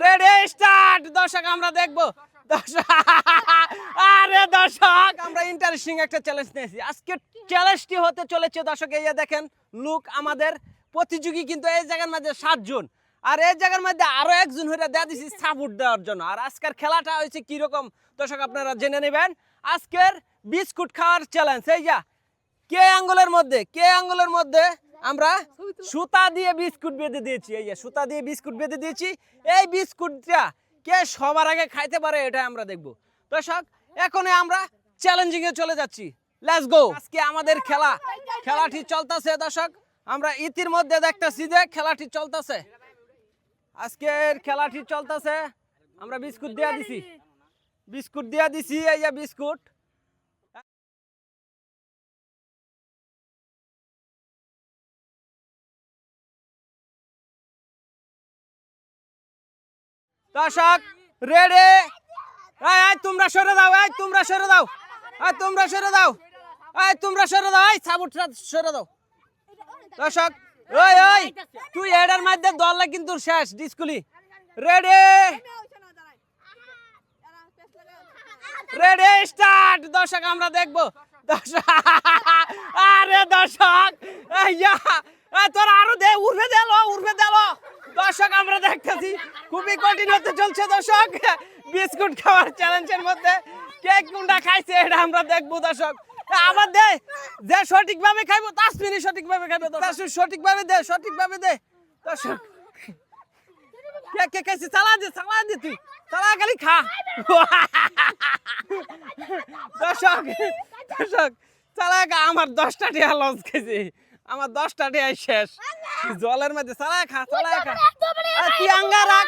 Ready start. দর্শক আমরা দেখবো আরে দর্শক আমরা ইন্টারেস্টিং একটা চ্যালেঞ্জ নিয়েছি। আজকে চ্যালেঞ্জটি হতে চলেছে দর্শক, এই যে দেখেন লুক আমাদের প্রতিযোগী কিন্তু এই জায়গার মধ্যে 7 জন, আর এই জায়গার মধ্যে আরো একজন হয়ে দেয়া দিছি সাপোর্ট দেওয়ার জন্য। আর আজকের খেলাটা হয়েছে কি রকম দর্শক আপনারা জেনে নেবেন। আজকের বিস্কুট খাওয়ার চ্যালেঞ্জ। এই যা কে আঙ্গুলের মধ্যে আমরা সুতা দিয়ে বিস্কুট বেঁধে দিয়েছি। এই যে সুতা দিয়ে বিস্কুট বেঁধে দিয়েছি, এই বিস্কুটটা কে সবার আগে খাইতে পারে এটা আমরা দেখব। দর্শক এখন আমরা চ্যালেঞ্জিং এ চলে যাচ্ছি, লেটস গো। আজকে আমাদের খেলাটি চলতেছে দর্শক, আমরা ইতিমধ্যে দেখতেছি যে খেলাটি চলতেছে, আজকের খেলাটি চলতেছে। আমরা বিস্কুট দিয়ে দিছি, এই যে বিস্কুট। দর্শক রেডি, তোমরা সরে দাও, তোমরা সরে দাও, সাবুটটা সরে দাও। দর্শক ওই তুই এটার মধ্যে দললে কিন্তু শেষ ডিসকুলি। Ready start. দর্শক আমরা দেখবো আরে দর্শক তোরা আরো দে, উঠবে দেল। দর্শক আমরা দেখতেছি খুবই কঠিন হতে চলছে দর্শক, বিস্কুট খাওয়ার চ্যালেঞ্জের মধ্যে কে কোনটা খাইছে এটা আমরা দেখবো দর্শক। আবার দে, যে সঠিকভাবে খাইবো তাসমিনি সঠিকভাবে খাইবো, সঠিকভাবে দে দর্শক। কে খাইছে চালা দে তুই চালা খালি খা। দর্শক চালা আমার 10টা টিয়া লস খেয়েছি, আমার 10টা টিয়া শেষ জলের মধ্যে। চালা খা তুই আঙ্গা রাখ